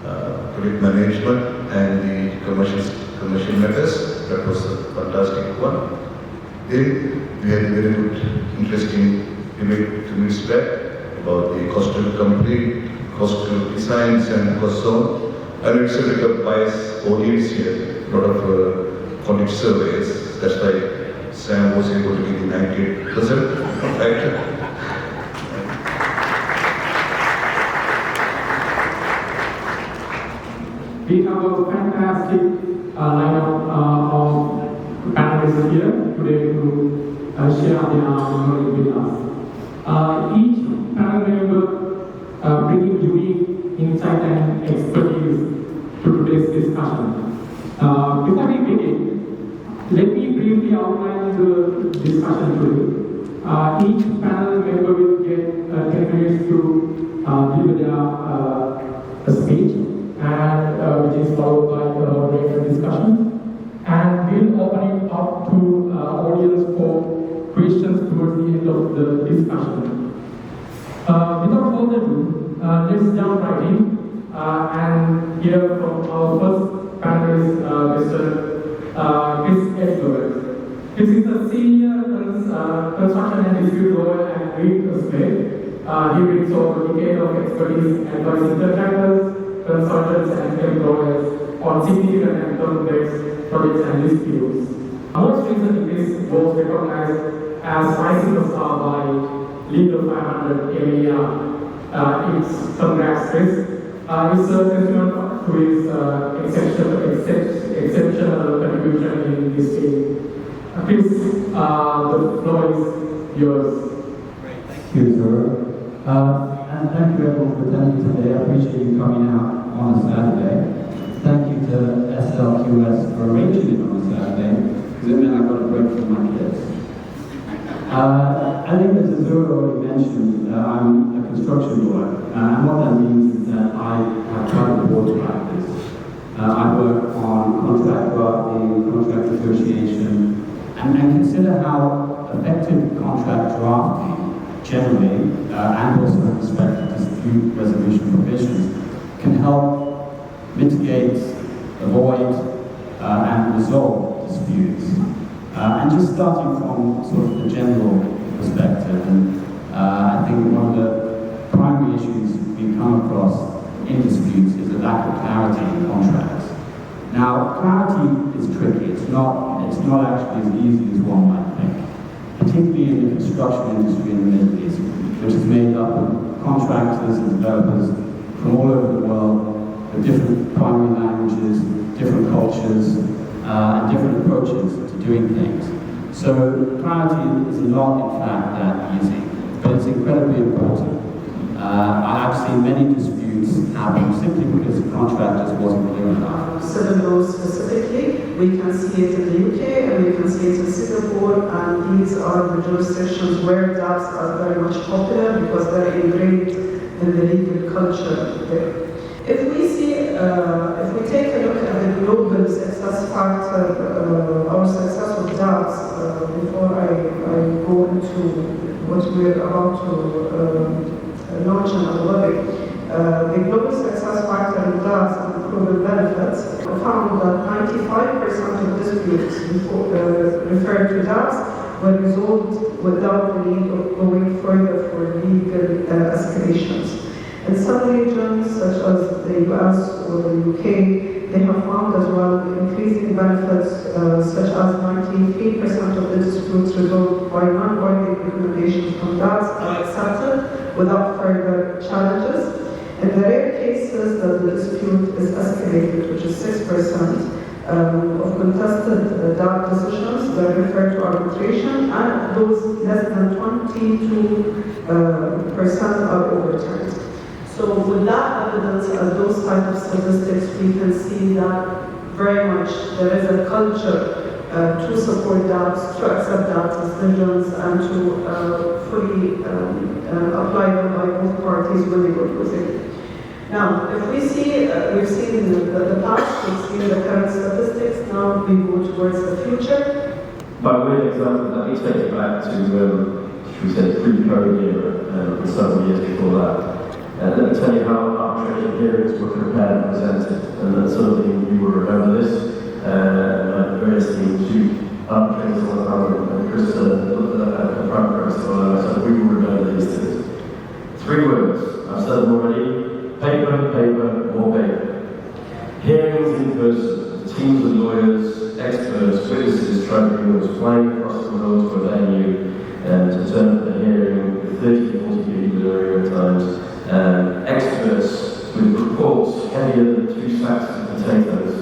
S: project management and the commercial methods. That was a fantastic one. Then we had a very good, interesting debate 2 minutes back about the cost to complete, cost to designs and cost zone. And it's a bit of biased audience here, a lot of quantity surveys. That's why Sam was able to get the 98%. Right?
T: We have a fantastic lineup of panelists here today to
H: share their knowledge with us. Each panel member bringing unique insight and expertise to today's discussion. Before we begin, let me briefly outline the discussion today. Each panel member will get 10 minutes to deliver their speech, and which is followed by the moderator discussion. And we'll open it up to audience for questions towards the end of the discussion. Without further ado, let's jump right in and hear from our first panelist, Mr. QsApex. Chris is a senior construction and dispute lawyer at Reed Estate. He brings over a decade of expertise advising contractors, consultants, and employers on significant and complex projects and disputes. Most recently, Chris was recognized as Rising Star by Legal 500 MEA. It's congrats, Chris. It's a testament to his exceptional contribution in this field. Chris, the floor is yours.
C: Thank you, sir. And thank you everyone for attending today. I appreciate you coming out on a Saturday. Thank you to SLQS for arranging it on a Saturday, because it meant I got a break from my kids. I think as Azura already mentioned, I'm a construction lawyer, and what that means is that I have private board practice. I work on contract drafting, contract negotiation, and consider how effective contract drafting generally, and also with respect to dispute resolution provisions, can help mitigate, avoid, and resolve disputes. And just starting from sort of the general perspective, and I think one of the primary issues we come across in disputes is a lack of clarity in contracts. Now, clarity is tricky. It's not actually as easy as one might think, particularly in the construction industry in the Middle East, which is made up of contractors and developers from all over the world with different primary languages, different cultures, and different approaches to doing things. So clarity is not, in fact, that easy, but it's incredibly important. I've seen many disputes happen simply because the contract just wasn't clear enough.
T: Civil law specifically, we can see it in the UK and we can see it in Singapore, and these are the jurisdictions where DAPs are very much popular because they're ingrained in the legal culture there. If we take a look at the global success factor, our success with DAPs, before I go into what we're about to launch in Abu Dhabi, the global success factor in DAPs and proven benefits found that 95% of disputes referred to DAPs were resolved without the need of going further for legal escalations. In some regions, such as the US or the UK, they have found as well increasing benefits, such as 93% of the disputes resolved by non-binding recommendations from DAPs are accepted without further challenges. In the rare cases that the dispute is escalated, which is 6% of contested DAP decisions that refer to arbitration, and those less than 22% are overturned. So with that evidence and those type of statistics, we can see that very much there is a culture to support DAPs, to accept DAPs decisions, and to fully apply them by both parties when they go closing. Now, if we see, we've seen the past, we've seen the current statistics, now we go towards the future.
U: By way of example, let me take it back to, should we say, pre-COVID era, and several years before that. Let me tell you how arbitration hearings were prepared and presented, and that's something you will remember this. My very esteemed chief arbitrators on the panel, and Chris, and Prime Minister, so we will remember these things. 3 words, I've said them already: paper, paper, more paper. Hearings in person, teams of lawyers, experts, witnesses, tribunals flying across the world to a venue to turn up the hearing with 30 to 40 people during at times. Experts with reports heavier than 2 sacks of potatoes,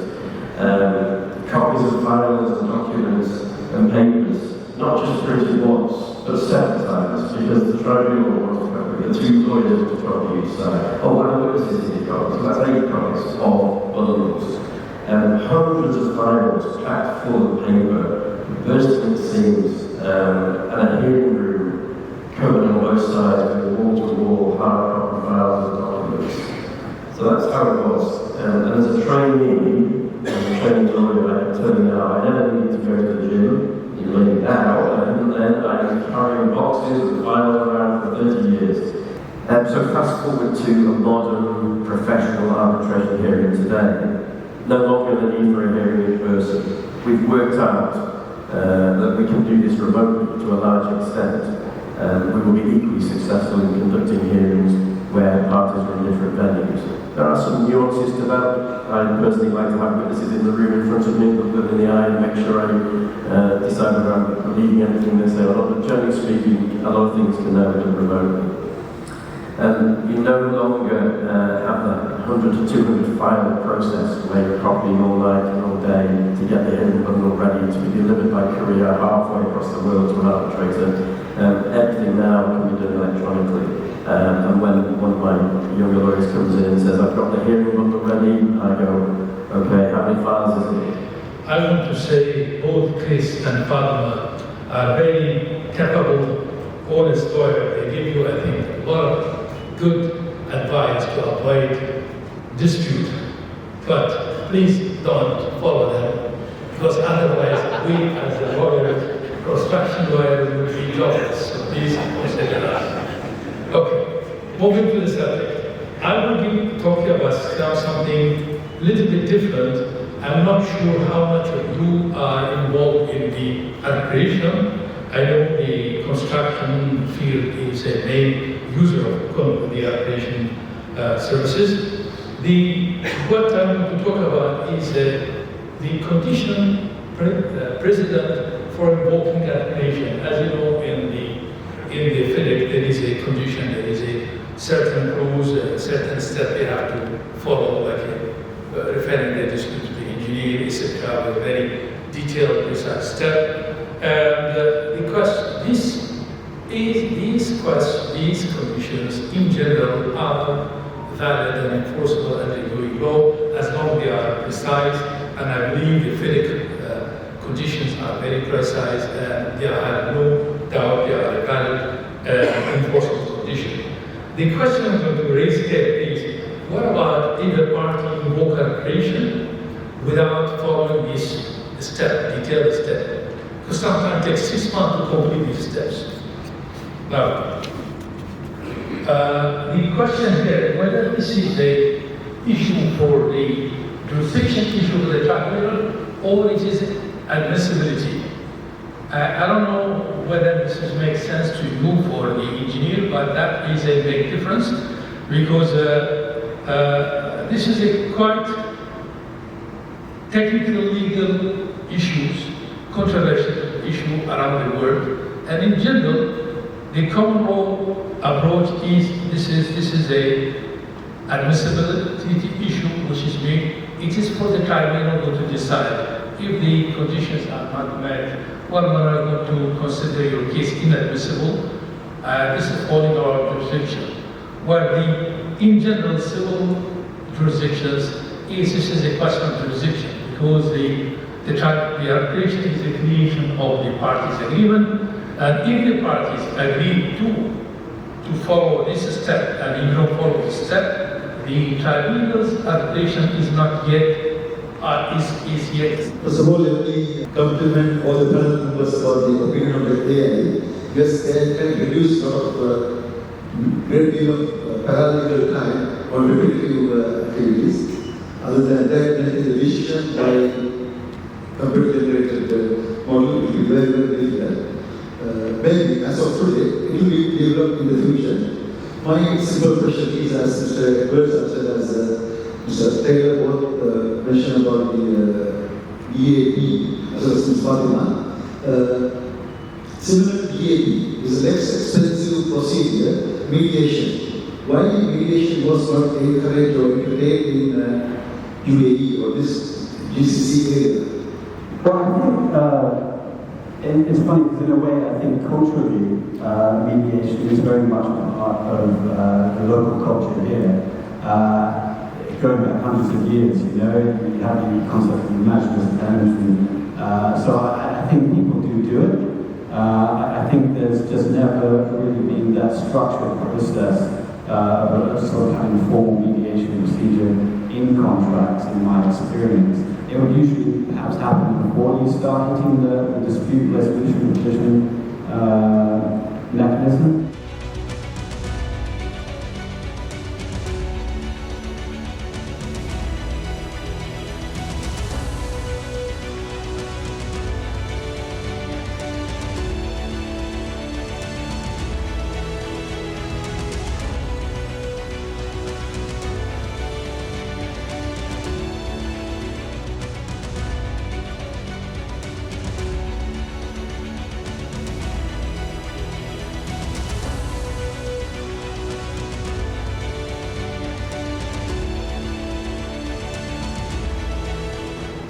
U: copies of files and documents and papers, not just printed once, but 7 times, because the tribunal wants to go with the 2 lawyers to copy each side. Oh, and witnesses need copies, so that's 8 copies of other rules. And hundreds of files packed full of paper, bursting seams, and a hearing room covered on both sides with wall-to-wall hard copy files and documents. So that's how it was. And as a trainee, as a trainee lawyer, I can tell you now, I never needed to go to the gym, even now, and then I was carrying boxes and files around for 30 years. So fast forward to a modern professional arbitration hearing today. No longer the need for a hearing in person. We've worked out that we can do this remotely to a large extent. We will be equally successful in conducting hearings where parties are in different venues. There are some nuances to that. I personally like to have witnesses in the room in front of me, look them in the eye and make sure I decide whether I'm believing anything they say or not. But generally speaking, a lot of things can now be done remotely. You no longer have that 100 to 200 file process where you're copying all night and all day to get the hearing bundle ready to be delivered by courier halfway across the world to an arbitrator. Everything now can be done electronically. And when one of my younger lawyers comes in and says, I've got the hearing bundle ready, I go, okay, how many files is it?
D: I want to say both Chris and Fatima are very capable, honest lawyers. They give you, I think, a lot of good advice to avoid dispute. But please don't follow them, because otherwise we as a lawyer, construction lawyer, will be jobless. So please consider that. Okay, moving to the subject. I will be talking about something a little bit different. I'm not sure how much of you are involved in the arbitration. I know the construction field is a main user of the arbitration services. What I'm going to talk about is the condition precedent for invoking arbitration. As you know, in the FIDIC, there is a condition, there is a certain rules, a certain step they have to follow, like referring the dispute to the engineer, etc., with a very detailed, precise step. And the question, these conditions in general are valid and enforceable under UAE law as long as they are precise, and I believe the FIDIC conditions are very precise and there are no doubt they are a valid enforceable condition. The question I'm going to raise here is, what about if a party invoke arbitration without following this step, detailed step? Because sometimes it takes 6 months to complete these steps. Now, the question here, whether this is an issue for the jurisdiction issue of the tribunal or it is admissibility. I don't know whether this makes sense to you for the engineer, but that is a big difference because this is a quite technical legal issues, controversial issue around the world, and in general, the common law approach is this is a admissibility issue which is made. It is for the tribunal to decide if the conditions are not met. Well, we are going to consider your case inadmissible. This is falling our jurisdiction. Where in general civil jurisdictions this is a question of jurisdiction because the arbitration is a creation of the parties' agreement, and if the parties agree to follow this step and you don't follow this step, the tribunal's arbitration is not yet is yet.
G: First of all, let me compliment all the panel members for the opinion of the AI. Yes, AI can reduce great deal of paralegal time on repetitive activities. Other than that, the decision by computer-generated model will be very, very difficult. Maybe, as of today, it will be developed in the future. My simple question is, as Mr. Edwards said, as Mr. Taylor both mentioned about the EAP, as well as Ms. Fatima. Similar to EAP is a less expensive procedure, mediation. Why mediation was not encouraged or entertained in UAE or this GCC area?
P: Well, I think
F: it's funny because in a way I think culturally mediation is very much a part of the local culture here. Going back hundreds of years, you know, you have the concept of imaginary management. So I think people do it. I think there's just never really been that structured process of a sort of kind of formal mediation procedure in contracts, in my experience. It would usually perhaps happen before you start hitting the dispute resolution provision mechanism.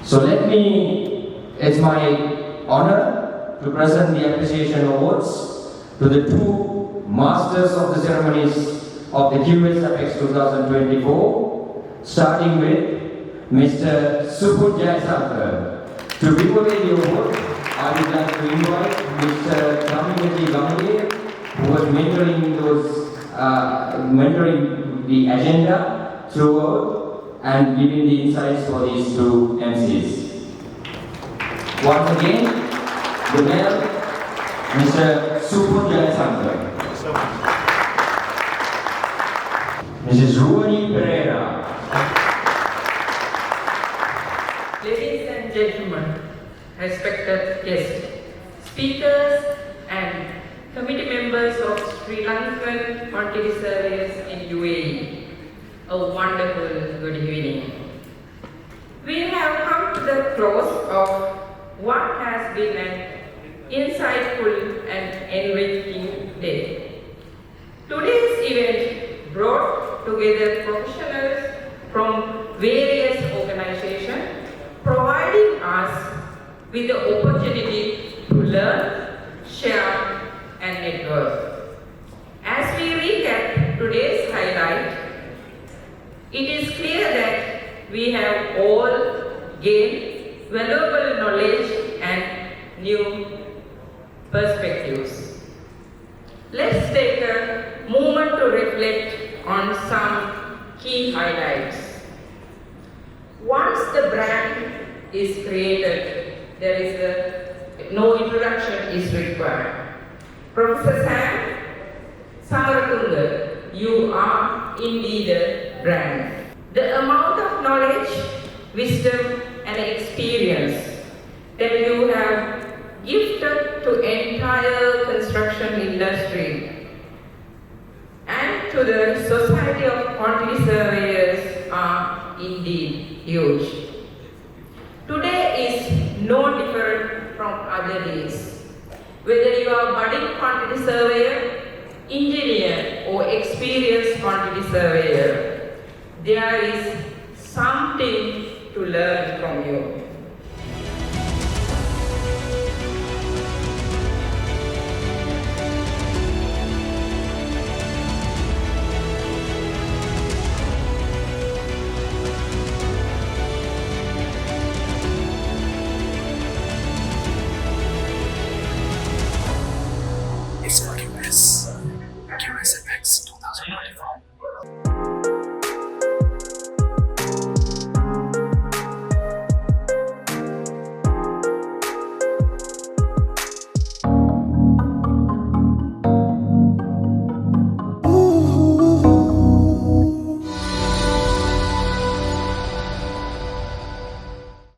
C: So it's my honor to present the appreciation awards to the two masters of the ceremonies of the QsApex 2024, starting with Mr. Supun Jayasankar. To give away the award, I would like to invite Mr. Gamage, who was mentoring the agenda throughout and giving the insights for these two MCs. Once again, the mayor, Mr. Supun Jayasankar. Mrs. Ruani Pereira.
A: Ladies and gentlemen, respected guests, speakers and committee members of Sri Lankan quantity surveyors in UAE. A wonderful good evening. We have come to the close of what has been an insightful and enriching day. Today's event brought together professionals from various organizations, providing us with the opportunity to learn, share, and network. As we recap today's highlight, it is clear that we have all gained valuable knowledge and new perspectives. Let's take a moment to reflect on some key highlights. Once the brand is created, no introduction is required. Professor Sam Samaratunga, you are indeed a brand. The amount of knowledge, wisdom, and experience that you have gifted to entire construction industry and to the Society of Quantity Surveyors are indeed huge. Today is no different from other days. Whether you are a budding quantity surveyor, engineer, or experienced quantity surveyor, there is something to learn from you.